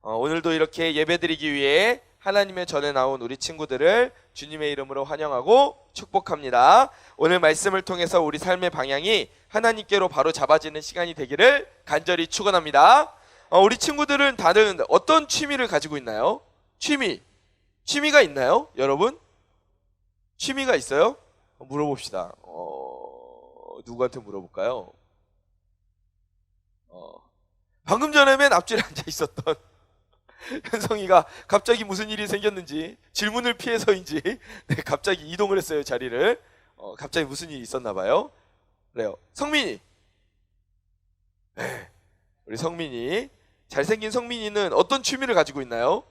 오늘도 이렇게 예배드리기 위해 하나님의 전에 나온 우리 친구들을 주님의 이름으로 환영하고 축복합니다. 오늘 말씀을 통해서 우리 삶의 방향이 하나님께로 바로 잡아지는 시간이 되기를 간절히 축원합니다. 우리 친구들은 다들 어떤 취미를 가지고 있나요? 취미가 있나요? 여러분? 취미가 있어요? 물어봅시다. 누구한테 물어볼까요? 방금 전에 맨 앞줄에 앉아 있었던 현성이가 갑자기 무슨 일이 생겼는지 질문을 피해서인지 갑자기 이동을 했어요, 자리를. 갑자기 무슨 일이 있었나 봐요. 그래요. 성민이. 네, 우리 성민이. 잘생긴 성민이는 어떤 취미를 가지고 있나요?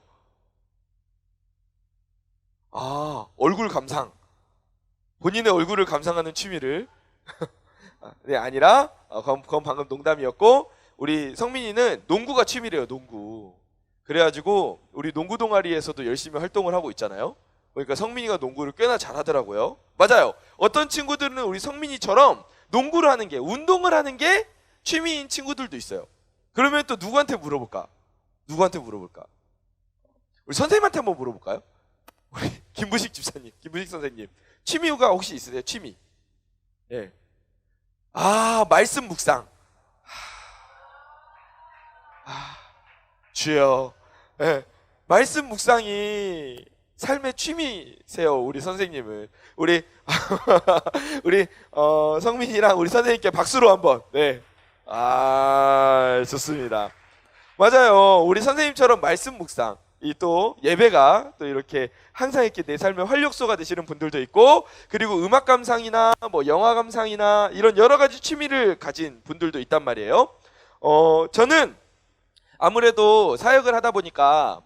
얼굴 감상. 본인의 얼굴을 감상하는 취미를. 네, 아니라 그건 방금 농담이었고, 우리 성민이는 농구가 취미래요. 농구. 그래가지고 우리 농구 동아리에서도 열심히 활동을 하고 있잖아요. 그러니까 성민이가 농구를 꽤나 잘하더라고요. 맞아요. 어떤 친구들은 우리 성민이처럼 농구를 하는 게, 운동을 하는 게 취미인 친구들도 있어요. 그러면 또 누구한테 물어볼까? 우리 선생님한테 한번 물어볼까요? 우리 김부식 집사님, 김부식 선생님, 취미가 혹시 있으세요? 취미? 예. 말씀 묵상. 주여. 예. 말씀 묵상이 삶의 취미세요, 우리 선생님은. 우리 성민이랑 우리 선생님께 박수로 한번. 네. 좋습니다. 맞아요. 우리 선생님처럼 말씀 묵상, 이 또 예배가 또 이렇게 항상 이렇게 내 삶의 활력소가 되시는 분들도 있고, 그리고 음악 감상이나 뭐 영화 감상이나 이런 여러 가지 취미를 가진 분들도 있단 말이에요. 저는 아무래도 사역을 하다 보니까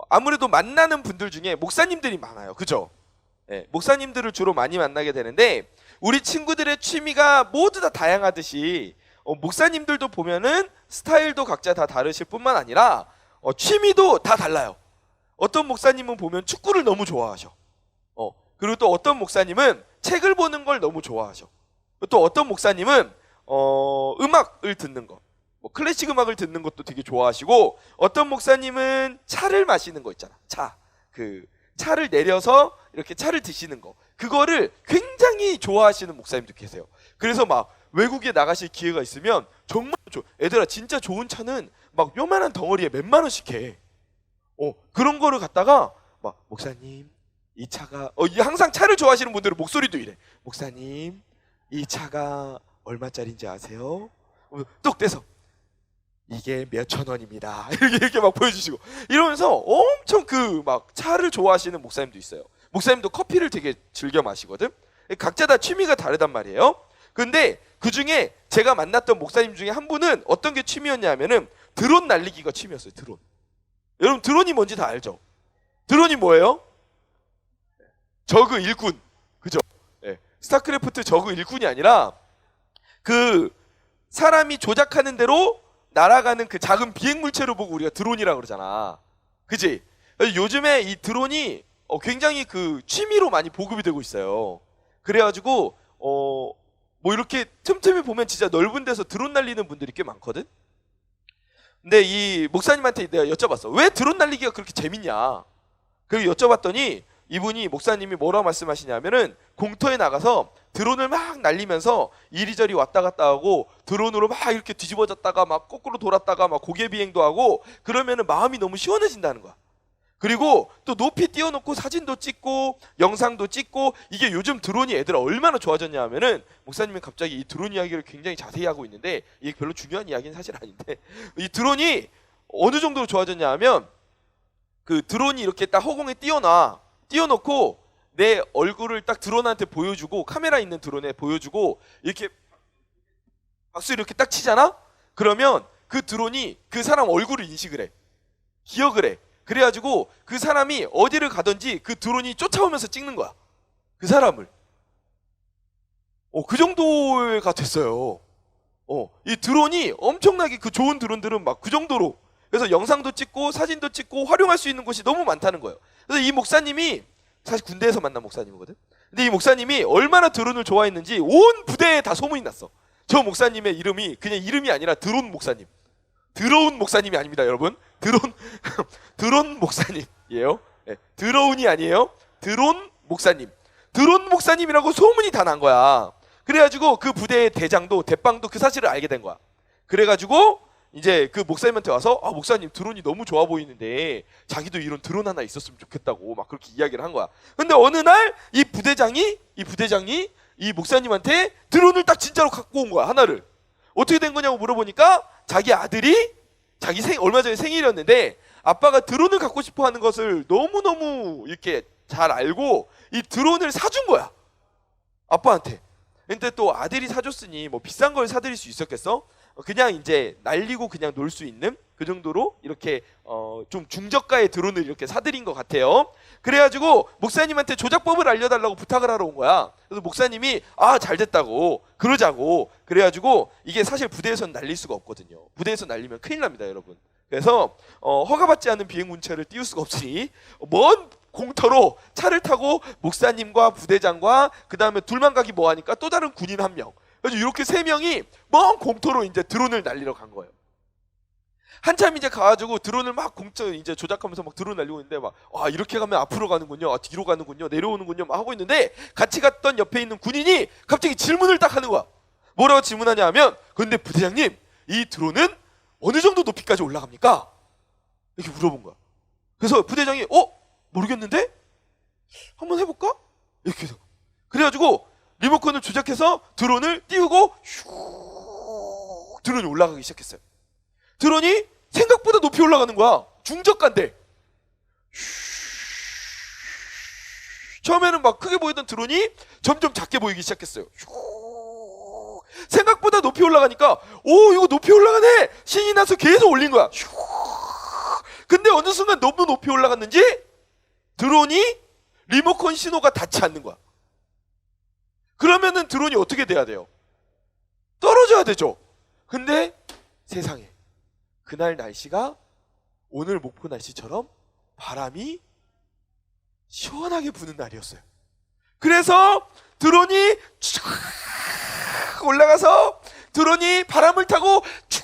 아무래도 만나는 분들 중에 목사님들이 많아요. 그죠? 네, 목사님들을 주로 많이 만나게 되는데, 우리 친구들의 취미가 모두 다 다양하듯이 목사님들도 보면은 스타일도 각자 다 다르실 뿐만 아니라 취미도 다 달라요. 어떤 목사님은 보면 축구를 너무 좋아하셔. 그리고 또 어떤 목사님은 책을 보는 걸 너무 좋아하셔. 또 어떤 목사님은 음악을 듣는 거, 뭐 클래식 음악을 듣는 것도 되게 좋아하시고, 어떤 목사님은 차를 마시는 거 있잖아. 차를 내려서 이렇게 차를 드시는 거, 그거를 굉장히 좋아하시는 목사님도 계세요. 그래서 막 외국에 나가실 기회가 있으면 정말 애들아, 진짜 좋은 차는 막 요만한 덩어리에 몇만 원씩 해. 그런 거를 갖다가 막, 목사님 이 차가, 항상 차를 좋아하시는 분들은 목소리도 이래. 목사님 이 차가 얼마짜리인지 아세요? 똑 떼서 이게 몇천 원입니다. 이렇게 막 보여주시고 이러면서 엄청 막 차를 좋아하시는 목사님도 있어요. 목사님도 커피를 되게 즐겨 마시거든. 각자 다 취미가 다르단 말이에요. 근데 그 중에 제가 만났던 목사님 중에 한 분은 어떤 게 취미였냐면은 드론 날리기가 취미였어요. 드론. 여러분, 드론이 뭔지 다 알죠? 드론이 뭐예요? 저그 일꾼. 그죠? 네. 스타크래프트 저그 일꾼이 아니라 그 사람이 조작하는 대로 날아가는 그 작은 비행 물체로 보고 우리가 드론이라고 그러잖아. 그치? 요즘에 이 드론이 굉장히 그 취미로 많이 보급이 되고 있어요. 그래가지고 뭐 이렇게 틈틈이 보면 진짜 넓은 데서 드론 날리는 분들이 꽤 많거든? 근데 이 목사님한테 내가 여쭤봤어. 왜 드론 날리기가 그렇게 재밌냐? 그리고 여쭤봤더니 이분이, 목사님이 뭐라고 말씀하시냐면은, 공터에 나가서 드론을 막 날리면서 이리저리 왔다 갔다 하고, 드론으로 막 이렇게 뒤집어졌다가 막 거꾸로 돌았다가 막 고개 비행도 하고, 그러면은 마음이 너무 시원해진다는 거야. 그리고 또 높이 띄워놓고 사진도 찍고 영상도 찍고, 이게 요즘 드론이 애들아 얼마나 좋아졌냐 하면은, 목사님이 갑자기 이 드론 이야기를 굉장히 자세히 하고 있는데, 이게 별로 중요한 이야기는 사실 아닌데, 이 드론이 어느 정도로 좋아졌냐 하면, 그 드론이 이렇게 딱 허공에 띄워놓고 내 얼굴을 딱 드론한테 보여주고, 카메라 있는 드론에 보여주고, 이렇게 박수 이렇게 딱 치잖아? 그러면 그 드론이 그 사람 얼굴을 인식을 해. 기억을 해. 그래가지고 그 사람이 어디를 가든지 그 드론이 쫓아오면서 찍는 거야. 그 사람을. 그 정도가 됐어요. 이 드론이 엄청나게, 그 좋은 드론들은 막 그 정도로. 그래서 영상도 찍고 사진도 찍고 활용할 수 있는 곳이 너무 많다는 거예요. 그래서 이 목사님이 사실 군대에서 만난 목사님이거든. 근데 이 목사님이 얼마나 드론을 좋아했는지 온 부대에 다 소문이 났어. 저 목사님의 이름이 그냥 이름이 아니라 드론 목사님. 드러운 목사님이 아닙니다, 여러분. 드론 목사님이에요. 네, 드러운이 아니에요. 드론 목사님. 드론 목사님이라고 소문이 다 난 거야. 그래가지고 그 부대의 대장도 대빵도 그 사실을 알게 된 거야. 그래가지고 이제 그 목사님한테 와서 목사님 드론이 너무 좋아 보이는데 자기도 이런 드론 하나 있었으면 좋겠다고 막 그렇게 이야기를 한 거야. 근데 어느 날 이 부대장이 이 목사님한테 드론을 딱 진짜로 갖고 온 거야, 하나를. 어떻게 된 거냐고 물어보니까 자기 아들이 얼마 전에 생일이었는데 아빠가 드론을 갖고 싶어 하는 것을 너무너무 이렇게 잘 알고 이 드론을 사준 거야, 아빠한테. 근데 또 아들이 사줬으니 뭐 비싼 걸 사드릴 수 있었겠어? 그냥 이제 날리고 그냥 놀 수 있는 그 정도로 이렇게 좀 중저가의 드론을 이렇게 사드린 것 같아요. 그래가지고 목사님한테 조작법을 알려달라고 부탁을 하러 온 거야. 그래서 목사님이 잘 됐다고 그러자고. 그래가지고 이게 사실 부대에서는 날릴 수가 없거든요. 부대에서 날리면 큰일 납니다, 여러분. 그래서 허가받지 않은 비행문체를 띄울 수가 없으니 먼 공터로 차를 타고 목사님과 부대장과 그 다음에 둘만 가기 뭐하니까 또 다른 군인 한 명, 그래서 이렇게 세 명이 먼 공터로 이제 드론을 날리러 간 거예요. 한참 이제 가가지고 드론을 막 이제 조작하면서 막 드론 날리고 있는데 이렇게 가면 앞으로 가는군요, 뒤로 가는군요, 내려오는군요 막 하고 있는데 같이 갔던 옆에 있는 군인이 갑자기 질문을 딱 하는 거야. 뭐라고 질문하냐 하면, 근데 부대장님, 이 드론은 어느 정도 높이까지 올라갑니까? 이렇게 물어본 거야. 그래서 부대장이 모르겠는데? 한번 해볼까? 이렇게 해서. 그래가지고 리모컨을 조작해서 드론을 띄우고 슉 드론이 올라가기 시작했어요. 드론이 생각보다 높이 올라가는 거야. 중저가인데. 처음에는 막 크게 보이던 드론이 점점 작게 보이기 시작했어요. 생각보다 높이 올라가니까 이거 높이 올라가네! 신이 나서 계속 올린 거야. 근데 어느 순간 너무 높이 올라갔는지 드론이 리모컨 신호가 닿지 않는 거야. 그러면은 드론이 어떻게 돼야 돼요? 떨어져야 되죠. 근데 세상에, 그날 날씨가 오늘 목포 날씨처럼 바람이 시원하게 부는 날이었어요. 그래서 드론이 쭉 올라가서 드론이 바람을 타고 쭉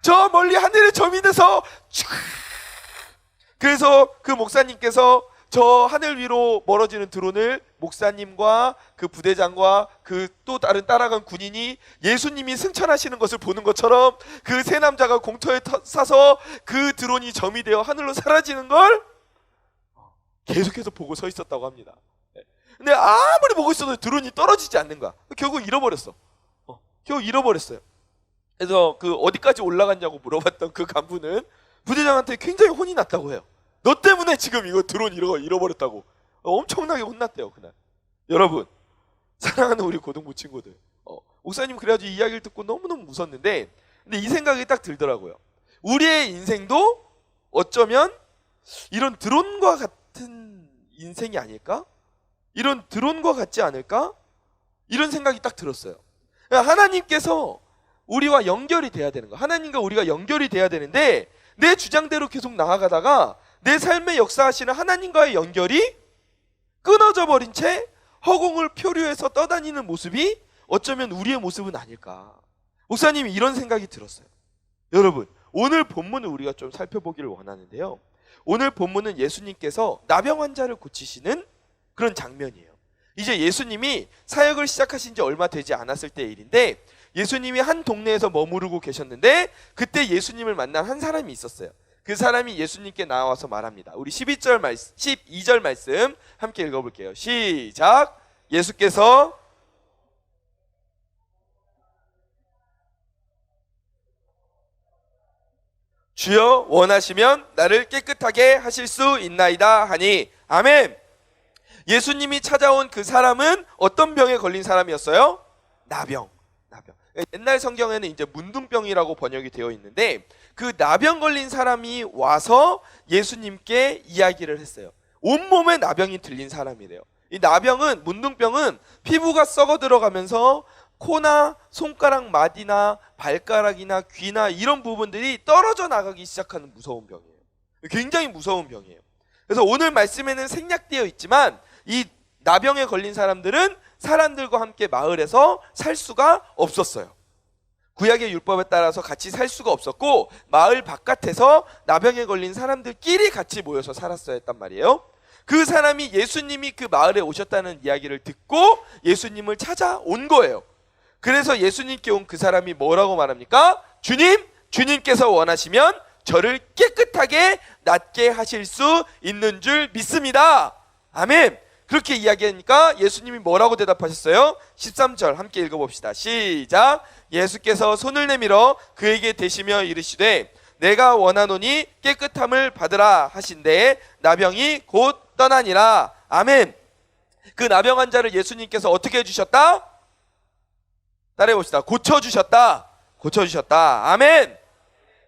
저 멀리 하늘에 점이 돼서 쭉. 그래서 그 목사님께서 저 하늘 위로 멀어지는 드론을 목사님과 그 부대장과 그 또 다른 따라간 군인이 예수님이 승천하시는 것을 보는 것처럼 그 세 남자가 공터에 사서 그 드론이 점이 되어 하늘로 사라지는 걸 계속해서 보고 서 있었다고 합니다. 근데 아무리 보고 있어도 드론이 떨어지지 않는 거야. 결국 잃어버렸어. 결국 잃어버렸어요. 그래서 그 어디까지 올라갔냐고 물어봤던 그 간부는 부대장한테 굉장히 혼이 났다고 해요. 너 때문에 지금 이거 드론 잃어버렸다고 엄청나게 혼났대요, 그날. 여러분, 사랑하는 우리 고등부 친구들, 목사님 그래가지고 이 이야기를 듣고 너무너무 웃었는데, 근데 이 생각이 딱 들더라고요. 우리의 인생도 어쩌면 이런 드론과 같은 인생이 아닐까? 이런 드론과 같지 않을까? 이런 생각이 딱 들었어요. 하나님께서 우리와 연결이 돼야 되는 거야. 하나님과 우리가 연결이 돼야 되는데 내 주장대로 계속 나아가다가 내 삶에 역사하시는 하나님과의 연결이 끊어져 버린 채 허공을 표류해서 떠다니는 모습이 어쩌면 우리의 모습은 아닐까. 목사님이 이런 생각이 들었어요. 여러분, 오늘 본문을 우리가 좀 살펴보기를 원하는데요. 오늘 본문은 예수님께서 나병 환자를 고치시는 그런 장면이에요. 이제 예수님이 사역을 시작하신 지 얼마 되지 않았을 때의 일인데, 예수님이 한 동네에서 머무르고 계셨는데 그때 예수님을 만난 한 사람이 있었어요. 그 사람이 예수님께 나와서 말합니다. 우리 12절 말씀 함께 읽어볼게요. 시작. 예수께서 주여 원하시면 나를 깨끗하게 하실 수 있나이다 하니. 아멘. 예수님이 찾아온 그 사람은 어떤 병에 걸린 사람이었어요? 나병. 옛날 성경에는 이제 문둥병이라고 번역이 되어 있는데 그 나병 걸린 사람이 와서 예수님께 이야기를 했어요. 온몸에 나병이 들린 사람이래요. 이 나병은, 문둥병은 피부가 썩어 들어가면서 코나 손가락 마디나 발가락이나 귀나 이런 부분들이 떨어져 나가기 시작하는 무서운 병이에요. 굉장히 무서운 병이에요. 그래서 오늘 말씀에는 생략되어 있지만 이 나병에 걸린 사람들은 사람들과 함께 마을에서 살 수가 없었어요. 구약의 율법에 따라서 같이 살 수가 없었고 마을 바깥에서 나병에 걸린 사람들끼리 같이 모여서 살았어야 했단 말이에요. 그 사람이 예수님이 그 마을에 오셨다는 이야기를 듣고 예수님을 찾아온 거예요. 그래서 예수님께 온 그 사람이 뭐라고 말합니까? 주님께서 원하시면 저를 깨끗하게 낫게 하실 수 있는 줄 믿습니다. 아멘. 그렇게 이야기하니까 예수님이 뭐라고 대답하셨어요? 13절 함께 읽어봅시다. 시작. 예수께서 손을 내밀어 그에게 대시며 이르시되 내가 원하노니 깨끗함을 받으라 하신대 나병이 곧 떠나니라. 아멘. 그 나병 환자를 예수님께서 어떻게 해주셨다? 따라해봅시다. 고쳐주셨다. 고쳐주셨다. 아멘.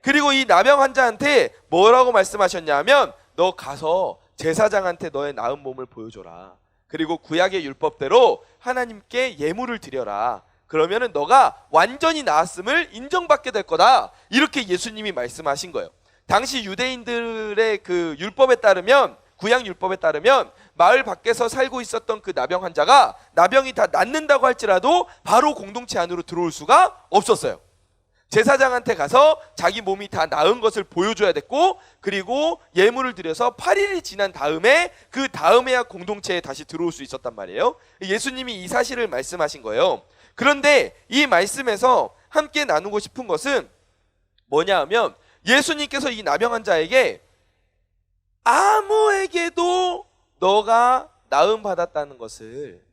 그리고 이 나병 환자한테 뭐라고 말씀하셨냐면 너 가서 제사장한테 너의 나은 몸을 보여줘라. 그리고 구약의 율법대로 하나님께 예물을 드려라. 그러면은 너가 완전히 나았음을 인정받게 될 거다. 이렇게 예수님이 말씀하신 거예요. 당시 유대인들의 그 율법에 따르면, 구약 율법에 따르면 마을 밖에서 살고 있었던 그 나병 환자가 나병이 다 낫는다고 할지라도 바로 공동체 안으로 들어올 수가 없었어요. 제사장한테 가서 자기 몸이 다 나은 것을 보여줘야 됐고, 그리고 예물을 드려서 8일이 지난 다음에 그 다음에야 공동체에 다시 들어올 수 있었단 말이에요. 예수님이 이 사실을 말씀하신 거예요. 그런데 이 말씀에서 함께 나누고 싶은 것은 뭐냐 하면 예수님께서 이 나병 환자에게 아무에게도 너가 나음 받았다는 것을,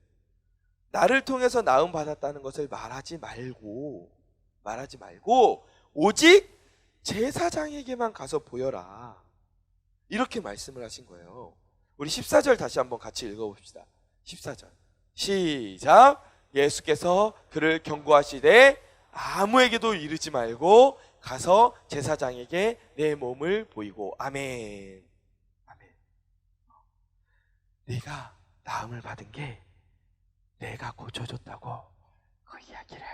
나를 통해서 나음 받았다는 것을 말하지 말고 오직 제사장에게만 가서 보여라. 이렇게 말씀을 하신 거예요. 우리 14절 다시 한번 같이 읽어봅시다. 14절 시작. 예수께서 그를 경고하시되 아무에게도 이르지 말고 가서 제사장에게 내 몸을 보이고. 아멘. 아멘. 네가 나음을 받은 게 내가 고쳐줬다고 그 이야기를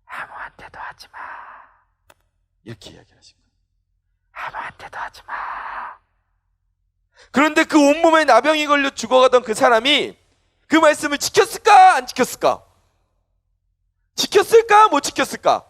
아무한테도 하지 마. 이렇게 이야기하신 거예요. 아무한테도 하지 마. 그런데 그 온몸에 나병이 걸려 죽어가던 그 사람이 그 말씀을 지켰을까? 안 지켰을까? 지켰을까? 못 지켰을까?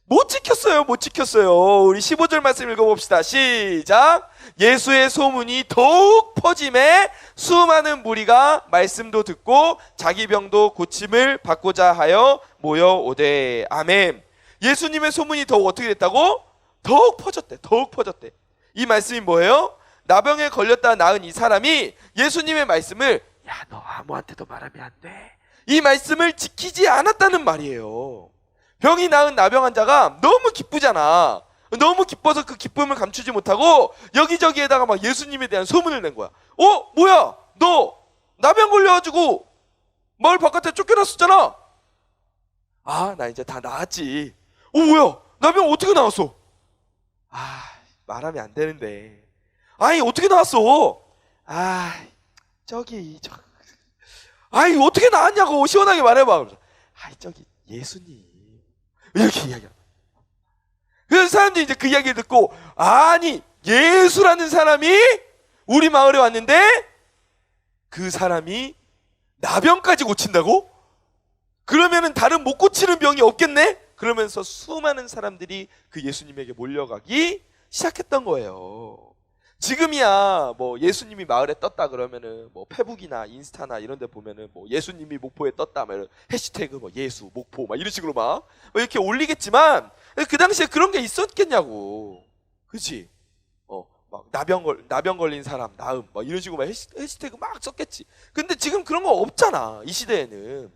못 지켰어요. 못 지켰어요. 우리 15절 말씀 읽어봅시다. 시작. 예수의 소문이 더욱 퍼짐에 수많은 무리가 말씀도 듣고 자기 병도 고침을 받고자 하여 모여오되. 아멘. 예수님의 소문이 더욱 어떻게 됐다고? 더욱 퍼졌대. 더욱 퍼졌대. 이 말씀이 뭐예요? 나병에 걸렸다 나은 이 사람이 예수님의 말씀을 야, 너 아무한테도 말하면 안 돼. 이 말씀을 지키지 않았다는 말이에요. 병이 나은 나병 환자가 너무 기쁘잖아. 너무 기뻐서 그 기쁨을 감추지 못하고 여기저기에다가 막 예수님에 대한 소문을 낸 거야. 뭐야? 너 나병 걸려가지고 마을 바깥에 쫓겨났었잖아. 아, 나 이제 다 나았지. 뭐야? 나병 어떻게 나왔어? 말하면 안 되는데. 아니, 어떻게 나왔어? 어떻게 나왔냐고 시원하게 말해봐. 저기 예수님. 이렇게 이야기합니다. 그래서 사람들이 이제 그 이야기를 듣고, 아니, 예수라는 사람이 우리 마을에 왔는데 그 사람이 나병까지 고친다고? 그러면은 다른 못 고치는 병이 없겠네? 그러면서 수많은 사람들이 그 예수님에게 몰려가기 시작했던 거예요. 지금이야 뭐 예수님이 마을에 떴다 그러면은 뭐 페북이나 인스타나 이런 데 보면은 뭐 예수님이 목포에 떴다 막 이런 해시태그 뭐 예수 목포 막 이런 식으로 막 이렇게 올리겠지만 그 당시에 그런 게 있었겠냐고. 그렇지? 막 나병 걸린 사람 나음 막 이런 식으로 막 해시태그 막 썼겠지. 근데 지금 그런 거 없잖아. 이 시대에는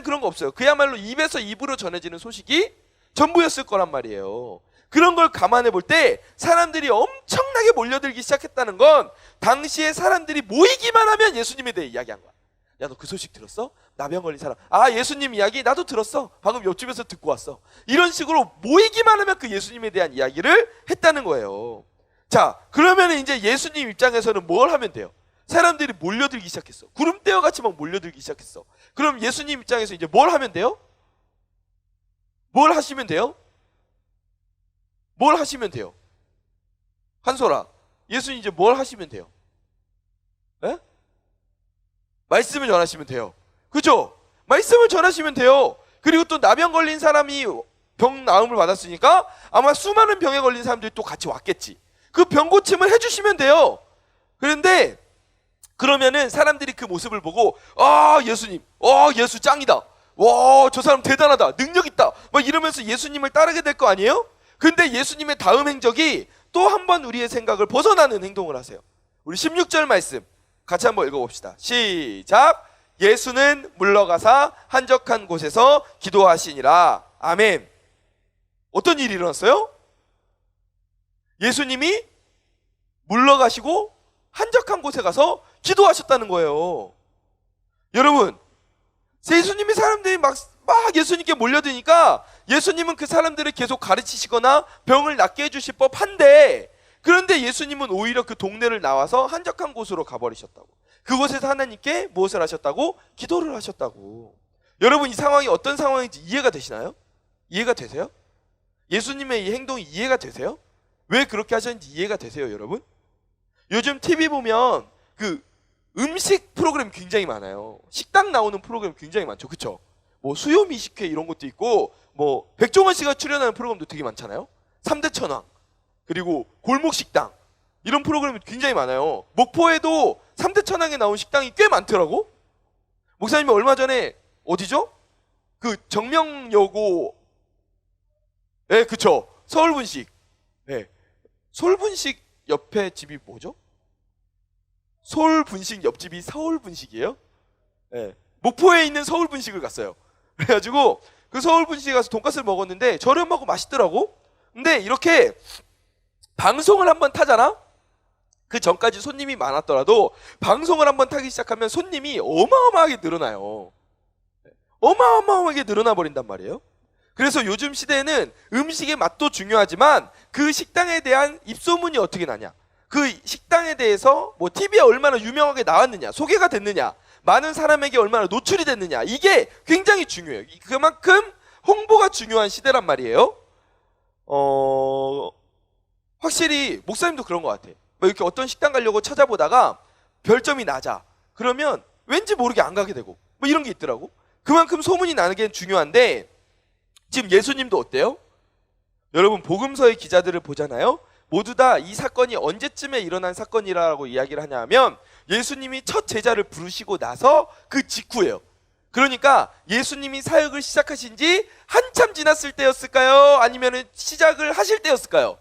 그런 거 없어요. 그야말로 입에서 입으로 전해지는 소식이 전부였을 거란 말이에요. 그런 걸 감안해 볼 때 사람들이 엄청나게 몰려들기 시작했다는 건 당시에 사람들이 모이기만 하면 예수님에 대해 이야기한 거야. 야, 너 그 소식 들었어? 나병 걸린 사람. 예수님 이야기 나도 들었어. 방금 옆집에서 듣고 왔어. 이런 식으로 모이기만 하면 그 예수님에 대한 이야기를 했다는 거예요. 자, 그러면 이제 예수님 입장에서는 뭘 하면 돼요? 사람들이 몰려들기 시작했어. 구름대와 같이 막 몰려들기 시작했어. 그럼 예수님 입장에서 이제 뭘 하면 돼요? 뭘 하시면 돼요? 뭘 하시면 돼요? 한솔아, 예수님 이제 뭘 하시면 돼요? 에? 말씀을 전하시면 돼요. 그죠? 말씀을 전하시면 돼요. 그리고 또 나병 걸린 사람이 병 나음을 받았으니까 아마 수많은 병에 걸린 사람들이 또 같이 왔겠지. 그 병 고침을 해주시면 돼요. 그런데 그러면은 사람들이 그 모습을 보고 예수님, 예수 짱이다. 와, 저 사람 대단하다. 능력 있다. 막 이러면서 예수님을 따르게 될 거 아니에요? 근데 예수님의 다음 행적이 또 한 번 우리의 생각을 벗어나는 행동을 하세요. 우리 16절 말씀 같이 한번 읽어봅시다. 시작. 예수는 물러가사 한적한 곳에서 기도하시니라. 아멘. 어떤 일이 일어났어요? 예수님이 물러가시고 한적한 곳에 가서 기도하셨다는 거예요. 여러분, 예수님이 사람들이 막 예수님께 몰려드니까 예수님은 그 사람들을 계속 가르치시거나 병을 낫게 해주실 법한데, 그런데 예수님은 오히려 그 동네를 나와서 한적한 곳으로 가버리셨다고. 그곳에서 하나님께 무엇을 하셨다고? 기도를 하셨다고. 여러분, 이 상황이 어떤 상황인지 이해가 되시나요? 이해가 되세요? 예수님의 이 행동이 이해가 되세요? 왜 그렇게 하셨는지 이해가 되세요, 여러분? 요즘 TV 보면 그 음식 프로그램 굉장히 많아요. 식당 나오는 프로그램 굉장히 많죠. 그쵸? 뭐 수요미식회 이런 것도 있고, 뭐 백종원 씨가 출연하는 프로그램도 되게 많잖아요. 3대 천왕, 그리고 골목식당, 이런 프로그램이 굉장히 많아요. 목포에도 3대 천왕에 나온 식당이 꽤 많더라고. 목사님이 얼마 전에 어디죠? 그 정명여고, 그쵸, 서울분식. 서울분식 옆에 집이 뭐죠? 서울분식 옆집이 서울분식이에요? 목포에 있는 서울분식을 갔어요. 그래가지고 그 서울분식에 가서 돈가스를 먹었는데 저렴하고 맛있더라고. 근데 이렇게 방송을 한번 타잖아? 그 전까지 손님이 많았더라도 방송을 한번 타기 시작하면 손님이 어마어마하게 늘어나요. 어마어마하게 늘어나 버린단 말이에요. 그래서 요즘 시대에는 음식의 맛도 중요하지만 그 식당에 대한 입소문이 어떻게 나냐, 그 식당에 대해서 뭐 TV에 얼마나 유명하게 나왔느냐, 소개가 됐느냐, 많은 사람에게 얼마나 노출이 됐느냐, 이게 굉장히 중요해요. 그만큼 홍보가 중요한 시대란 말이에요. 확실히 목사님도 그런 것 같아. 뭐 이렇게 어떤 식당 가려고 찾아보다가 별점이 낮아. 그러면 왠지 모르게 안 가게 되고, 뭐 이런 게 있더라고. 그만큼 소문이 나는 게 중요한데, 지금 예수님도 어때요? 여러분, 복음서의 기자들을 보잖아요. 모두 다 이 사건이 언제쯤에 일어난 사건이라고 이야기를 하냐 하면 예수님이 첫 제자를 부르시고 나서 그 직후예요. 그러니까 예수님이 사역을 시작하신 지 한참 지났을 때였을까요? 아니면 시작을 하실 때였을까요?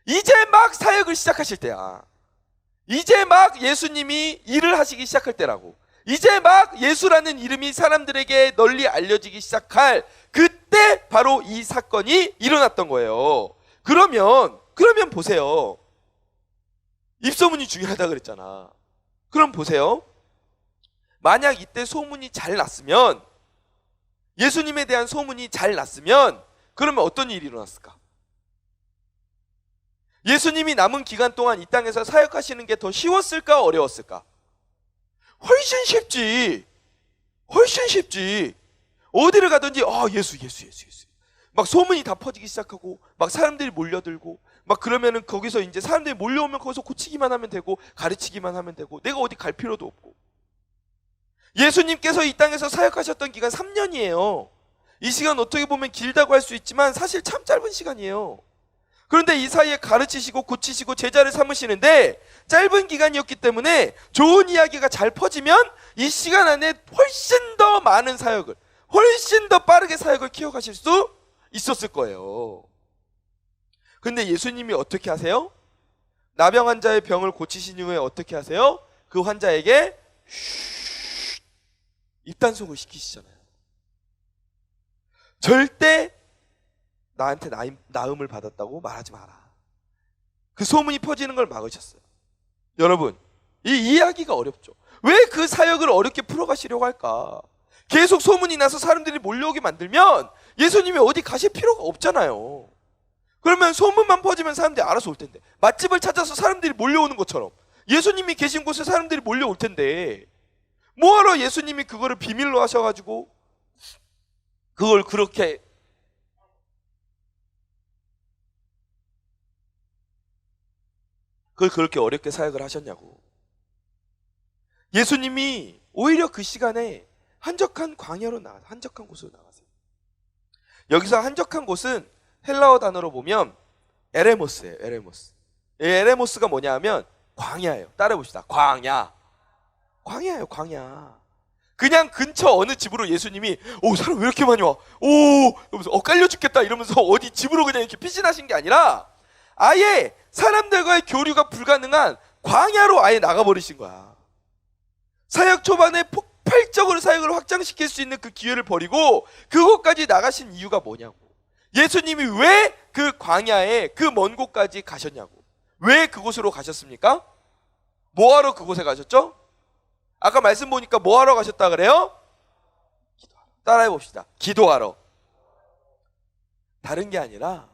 이제 막 사역을 시작하실 때야. 이제 막 예수님이 일을 하시기 시작할 때라고. 이제 막 예수라는 이름이 사람들에게 널리 알려지기 시작할 그때 바로 이 사건이 일어났던 거예요. 그러면 보세요. 입소문이 중요하다 그랬잖아. 그럼 보세요. 만약 이때 소문이 잘 났으면, 예수님에 대한 소문이 잘 났으면, 그러면 어떤 일이 일어났을까? 예수님이 남은 기간 동안 이 땅에서 사역하시는 게 더 쉬웠을까, 어려웠을까? 훨씬 쉽지. 훨씬 쉽지. 어디를 가든지 예수 막 소문이 다 퍼지기 시작하고, 막 사람들이 몰려들고, 막 그러면은 거기서 이제 사람들이 몰려오면 거기서 고치기만 하면 되고, 가르치기만 하면 되고, 내가 어디 갈 필요도 없고. 예수님께서 이 땅에서 사역하셨던 기간 3년이에요. 이 시간 어떻게 보면 길다고 할 수 있지만 사실 참 짧은 시간이에요. 그런데 이 사이에 가르치시고 고치시고 제자를 삼으시는데 짧은 기간이었기 때문에 좋은 이야기가 잘 퍼지면 이 시간 안에 훨씬 더 많은 사역을, 훨씬 더 빠르게 사역을 키워가실 수 있었을 거예요. 근데 예수님이 어떻게 하세요? 나병 환자의 병을 고치신 이후에 어떻게 하세요? 그 환자에게 입단속을 시키시잖아요. 절대 나한테 나음을 받았다고 말하지 마라. 그 소문이 퍼지는 걸 막으셨어요. 여러분, 이 이야기가 어렵죠. 왜 그 사역을 어렵게 풀어가시려고 할까? 계속 소문이 나서 사람들이 몰려오게 만들면 예수님이 어디 가실 필요가 없잖아요. 그러면 소문만 퍼지면 사람들이 알아서 올 텐데, 맛집을 찾아서 사람들이 몰려오는 것처럼 예수님이 계신 곳에 사람들이 몰려올 텐데, 뭐하러 예수님이 그거를 비밀로 하셔가지고 그걸 그렇게 어렵게 사역을 하셨냐고. 예수님이 오히려 그 시간에 한적한 광야로 나가서 한적한 곳으로 나가세요. 여기서 한적한 곳은 헬라어 단어로 보면 에레모스예요. 에레모스. 이 에레모스가 뭐냐 하면 광야예요. 따라해 봅시다. 광야. 광야예요. 광야. 그냥 근처 어느 집으로 예수님이 사람 왜 이렇게 많이 와? 이러면서 깔려 죽겠다 이러면서 어디 집으로 그냥 이렇게 피신하신 게 아니라 아예 사람들과의 교류가 불가능한 광야로 아예 나가버리신 거야. 사역 초반에 폭발적으로 사역을 확장시킬 수 있는 그 기회를 버리고 그곳까지 나가신 이유가 뭐냐고. 예수님이 왜 그 광야에 그 먼 곳까지 가셨냐고. 왜 그곳으로 가셨습니까? 뭐하러 그곳에 가셨죠? 아까 말씀 보니까 뭐하러 가셨다 그래요? 기도하러. 따라해 봅시다. 기도하러. 다른 게 아니라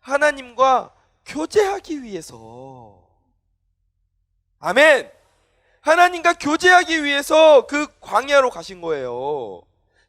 하나님과 교제하기 위해서. 아멘. 하나님과 교제하기 위해서 그 광야로 가신 거예요.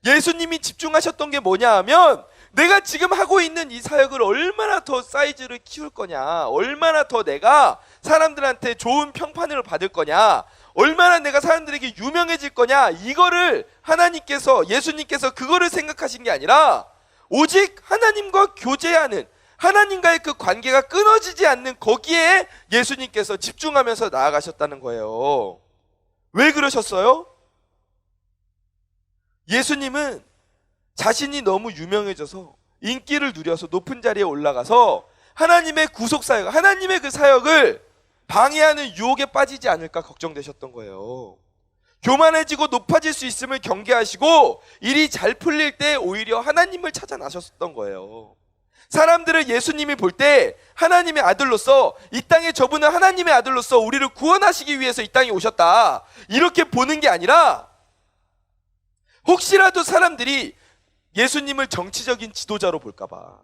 예수님이 집중하셨던 게 뭐냐 하면 내가 지금 하고 있는 이 사역을 얼마나 더 사이즈를 키울 거냐, 얼마나 더 내가 사람들한테 좋은 평판을 받을 거냐, 얼마나 내가 사람들에게 유명해질 거냐, 이거를 하나님께서, 예수님께서 그거를 생각하신 게 아니라 오직 하나님과 교제하는, 하나님과의 그 관계가 끊어지지 않는 거기에 예수님께서 집중하면서 나아가셨다는 거예요. 왜 그러셨어요? 예수님은 자신이 너무 유명해져서 인기를 누려서 높은 자리에 올라가서 하나님의 구속사역, 하나님의 그 사역을 방해하는 유혹에 빠지지 않을까 걱정되셨던 거예요. 교만해지고 높아질 수 있음을 경계하시고 일이 잘 풀릴 때 오히려 하나님을 찾아 나셨던 거예요. 사람들을 예수님이 볼 때 하나님의 아들로서, 이 땅에 저분은 하나님의 아들로서 우리를 구원하시기 위해서 이 땅에 오셨다, 이렇게 보는 게 아니라 혹시라도 사람들이 예수님을 정치적인 지도자로 볼까봐,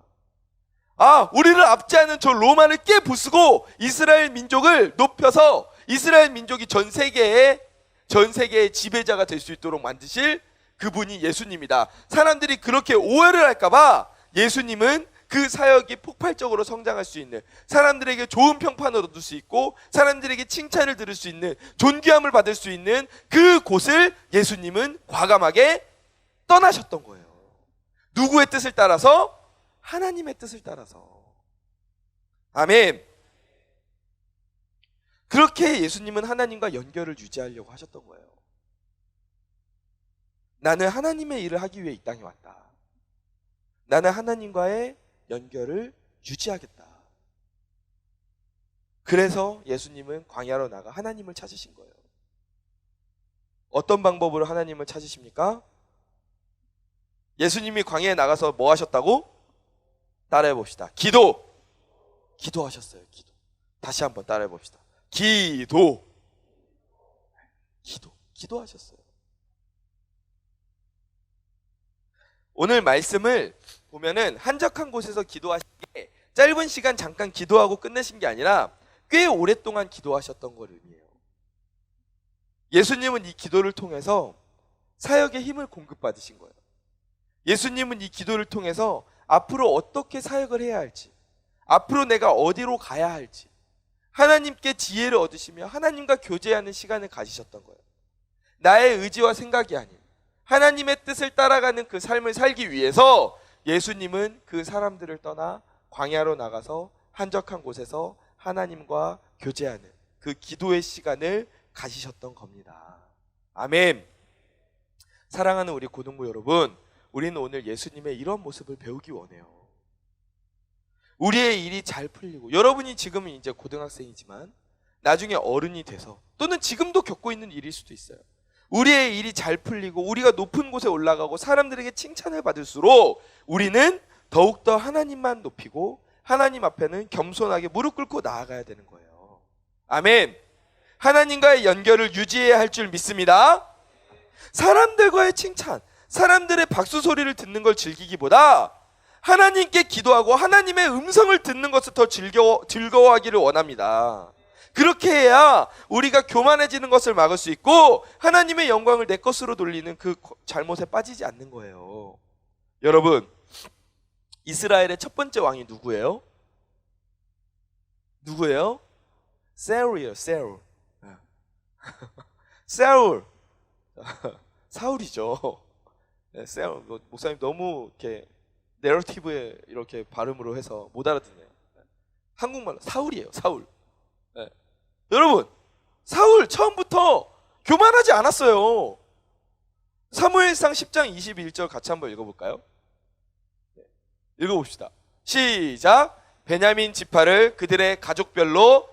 우리를 압제하는 저 로마를 깨부수고 이스라엘 민족을 높여서 이스라엘 민족이 전 세계의 지배자가 될 수 있도록 만드실 그분이 예수님이다, 사람들이 그렇게 오해를 할까봐 예수님은 그 사역이 폭발적으로 성장할 수 있는, 사람들에게 좋은 평판을 얻을 수 있고 사람들에게 칭찬을 들을 수 있는, 존귀함을 받을 수 있는 그 곳을 예수님은 과감하게 떠나셨던 거예요. 누구의 뜻을 따라서? 하나님의 뜻을 따라서. 아멘. 그렇게 예수님은 하나님과 연결을 유지하려고 하셨던 거예요. 나는 하나님의 일을 하기 위해 이 땅에 왔다. 나는 하나님과의 연결을 유지하겠다. 그래서 예수님은 광야로 나가 하나님을 찾으신 거예요. 어떤 방법으로 하나님을 찾으십니까? 예수님이 광야에 나가서 뭐 하셨다고? 따라해 봅시다. 기도하셨어요. 기도. 다시 한번 따라해 봅시다. 기도하셨어요. 오늘 말씀을 보면은 한적한 곳에서 기도하시기에 짧은 시간 잠깐 기도하고 끝내신 게 아니라 꽤 오랫동안 기도하셨던 걸 의미해요. 예수님은 이 기도를 통해서 사역의 힘을 공급받으신 거예요. 예수님은 이 기도를 통해서 앞으로 어떻게 사역을 해야 할지, 앞으로 내가 어디로 가야 할지 하나님께 지혜를 얻으시며 하나님과 교제하는 시간을 가지셨던 거예요. 나의 의지와 생각이 아닌 하나님의 뜻을 따라가는 그 삶을 살기 위해서 예수님은 그 사람들을 떠나 광야로 나가서 한적한 곳에서 하나님과 교제하는 그 기도의 시간을 가지셨던 겁니다. 아멘. 사랑하는 우리 고등부 여러분, 우리는 오늘 예수님의 이런 모습을 배우기 원해요. 우리의 일이 잘 풀리고, 여러분이 지금은 이제 고등학생이지만 나중에 어른이 돼서, 또는 지금도 겪고 있는 일일 수도 있어요. 우리의 일이 잘 풀리고 우리가 높은 곳에 올라가고 사람들에게 칭찬을 받을수록 우리는 더욱더 하나님만 높이고 하나님 앞에는 겸손하게 무릎 꿇고 나아가야 되는 거예요. 아멘. 하나님과의 연결을 유지해야 할 줄 믿습니다. 사람들과의 칭찬, 사람들의 박수 소리를 듣는 걸 즐기기보다 하나님께 기도하고 하나님의 음성을 듣는 것을 더 즐거워하기를 원합니다. 그렇게 해야 우리가 교만해지는 것을 막을 수 있고 하나님의 영광을 내 것으로 돌리는 그 잘못에 빠지지 않는 거예요. 여러분, 이스라엘의 첫 번째 왕이 누구예요? 사울이에요. 사울. 사울이죠. 네, 목사님 너무 이렇게 내러티브에 이렇게 발음으로 해서 못 알아듣네요. 한국말로 사울이에요. 사울. 네. 여러분, 사울 처음부터 교만하지 않았어요. 사무엘상 10장 21절 같이 한번 읽어볼까요? 네. 읽어봅시다. 시작. 베냐민 지파를 그들의 가족별로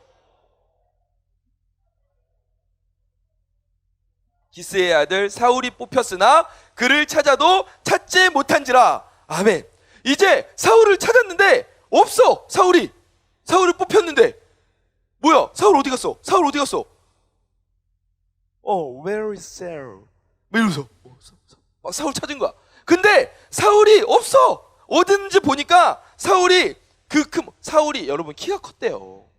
기스의 아들 사울이 뽑혔으나 그를 찾아도 찾지 못한지라. 아멘. 이제 사울을 찾았는데 없어. 사울을 뽑혔는데 뭐야? 사울 어디 갔어? Where is Saul? 뭐 이러면서 막 사울 찾은 거야. 근데 사울이 없어. 어딘지 보니까 사울이 사울이 키가 컸대요.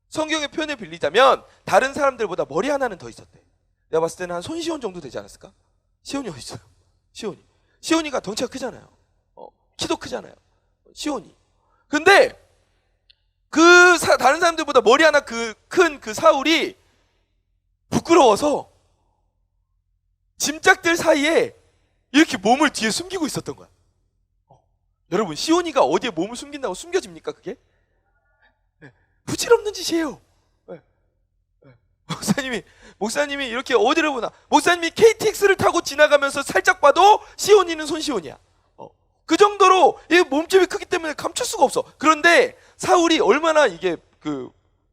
성경의 표현을 빌리자면 다른 사람들보다 머리 하나는 더 있었대. 내가 봤을 때는 한 손시온 정도 되지 않았을까? 시온이 어디 있어요? 시온이가 덩치가 크잖아요. 키도 크잖아요. 시온이. 근데 다른 사람들보다 머리 하나 큰 그 사울이 부끄러워서 짐짝들 사이에 이렇게 몸을 뒤에 숨기고 있었던 거야. 여러분, 시온이가 어디에 몸을 숨긴다고 숨겨집니까, 그게? 네. 부질없는 짓이에요. 네. 목사님이 이렇게 어디를 보나, 목사님이 KTX를 타고 지나가면서 살짝 봐도 시온이는 손시온이야. 그 정도로 이 몸집이 크기 때문에 감출 수가 없어. 그런데 사울이 얼마나 이게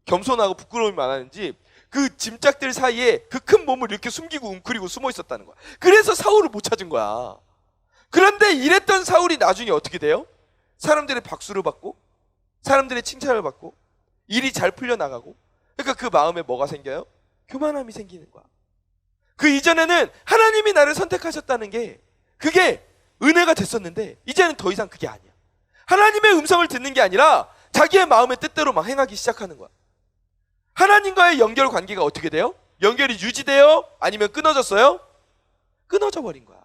겸손하고 부끄러움이 많았는지 그 짐짝들 사이에 그 큰 몸을 이렇게 숨기고 웅크리고 숨어 있었다는 거야. 그래서 사울을 못 찾은 거야. 그런데 이랬던 사울이 나중에 어떻게 돼요? 사람들의 박수를 받고 사람들의 칭찬을 받고 일이 잘 풀려나가고, 그러니까 그 마음에 뭐가 생겨요? 교만함이 생기는 거야. 그 이전에는 하나님이 나를 선택하셨다는 게 그게 은혜가 됐었는데 이제는 더 이상 그게 아니야. 하나님의 음성을 듣는 게 아니라 자기의 마음의 뜻대로 막 행하기 시작하는 거야. 하나님과의 연결 관계가 어떻게 돼요? 연결이 유지돼요? 아니면 끊어졌어요? 끊어져 버린 거야.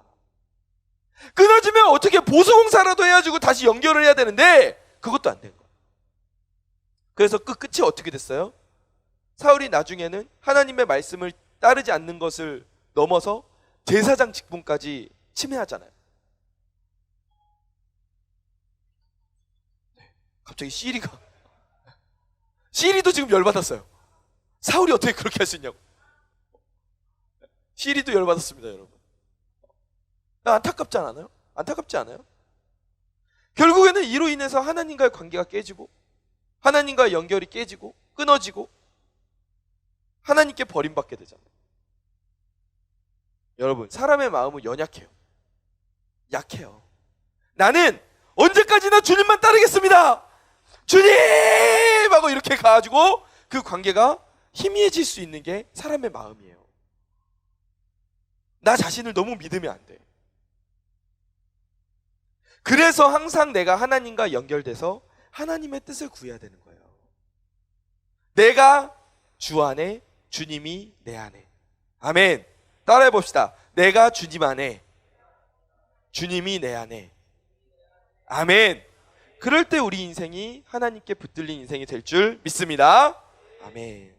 끊어지면 어떻게 보수공사라도 해가지고 다시 연결을 해야 되는데 그것도 안 된 거야. 그래서 끝이 어떻게 됐어요? 사울이 나중에는 하나님의 말씀을 따르지 않는 것을 넘어서 제사장 직분까지 침해하잖아요. 갑자기 시리도 지금 열받았어요. 사울이 어떻게 그렇게 할 수 있냐고. 시리도 열받았습니다, 여러분. 안타깝지 않아요? 안타깝지 않아요? 결국에는 이로 인해서 하나님과의 관계가 깨지고 하나님과의 연결이 깨지고 끊어지고 하나님께 버림받게 되잖아요. 여러분, 사람의 마음은 연약해요. 약해요. 나는 언제까지나 주님만 따르겠습니다. 주님! 하고 이렇게 가가지고 그 관계가 희미해질 수 있는 게 사람의 마음이에요. 나 자신을 너무 믿으면 안 돼. 그래서 항상 내가 하나님과 연결돼서 하나님의 뜻을 구해야 되는 거예요. 내가 주 안에, 주님이 내 안에. 아멘. 따라해 봅시다. 내가 주님 안에, 주님이 내 안에. 아멘. 그럴 때 우리 인생이 하나님께 붙들린 인생이 될 줄 믿습니다. 아멘.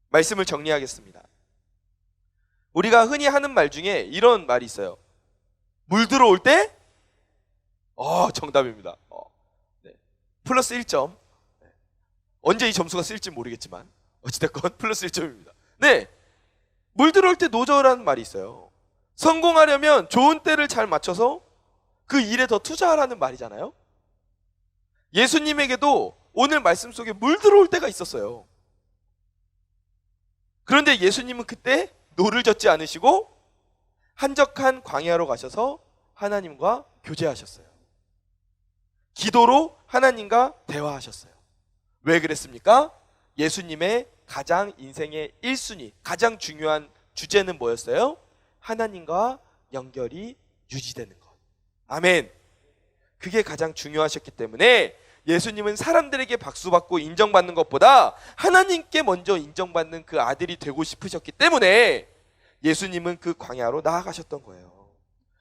말씀을 정리하겠습니다. 우리가 흔히 하는 말 중에 이런 말이 있어요. 물 들어올 때? 정답입니다. 네. 플러스 1점. 네. 언제 이 점수가 쓸지 모르겠지만 어찌됐건 플러스 1점입니다. 네. 물 들어올 때 노저라는 말이 있어요. 성공하려면 좋은 때를 잘 맞춰서 그 일에 더 투자하라는 말이잖아요. 예수님에게도 오늘 말씀 속에 물 들어올 때가 있었어요. 그런데 예수님은 그때 노를 젓지 않으시고 한적한 광야로 가셔서 하나님과 교제하셨어요. 기도로 하나님과 대화하셨어요. 왜 그랬습니까? 예수님의 가장 인생의 1순위, 가장 중요한 주제는 뭐였어요? 하나님과 연결이 유지되는 것. 아멘. 그게 가장 중요하셨기 때문에 예수님은 사람들에게 박수받고 인정받는 것보다 하나님께 먼저 인정받는 그 아들이 되고 싶으셨기 때문에 예수님은 그 광야로 나아가셨던 거예요.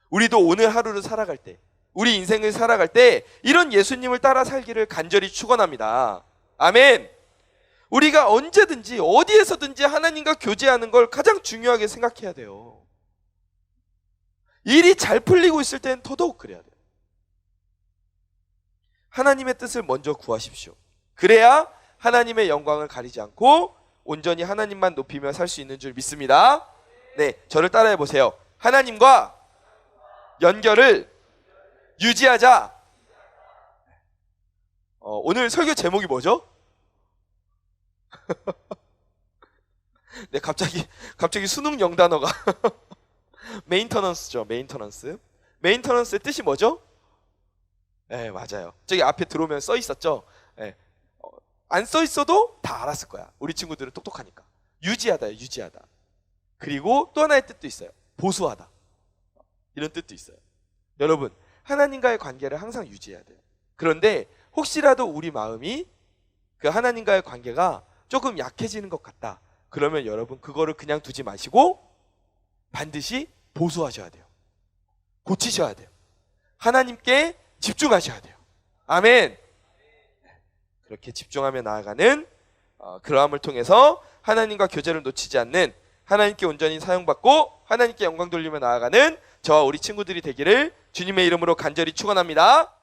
우리도 오늘 하루를 살아갈 때, 우리 인생을 살아갈 때 이런 예수님을 따라 살기를 간절히 축원합니다. 아멘. 우리가 언제든지 어디에서든지 하나님과 교제하는 걸 가장 중요하게 생각해야 돼요. 일이 잘 풀리고 있을 땐 더더욱 그래야 돼요. 하나님의 뜻을 먼저 구하십시오. 그래야 하나님의 영광을 가리지 않고 온전히 하나님만 높이며 살 수 있는 줄 믿습니다. 네, 저를 따라해 보세요. 하나님과 연결을 유지하자. 오늘 설교 제목이 뭐죠? 네, 갑자기 수능 영단어가 메인터넌스죠. 메인터넌스. 메인터넌스의 뜻이 뭐죠? 네, 맞아요. 저기 앞에 들어오면 써 있었죠. 네. 안 써 있어도 다 알았을 거야. 우리 친구들은 똑똑하니까. 유지하다요, 유지하다. 그리고 또 하나의 뜻도 있어요. 보수하다. 이런 뜻도 있어요. 여러분, 하나님과의 관계를 항상 유지해야 돼요. 그런데 혹시라도 우리 마음이 그 하나님과의 관계가 조금 약해지는 것 같다. 그러면 여러분 그거를 그냥 두지 마시고 반드시 보수하셔야 돼요. 고치셔야 돼요. 하나님께 집중하셔야 돼요. 아멘. 그렇게 집중하며 나아가는 그러함을 통해서 하나님과 교제를 놓치지 않는, 하나님께 온전히 사용받고 하나님께 영광 돌리며 나아가는 저와 우리 친구들이 되기를 주님의 이름으로 간절히 축원합니다.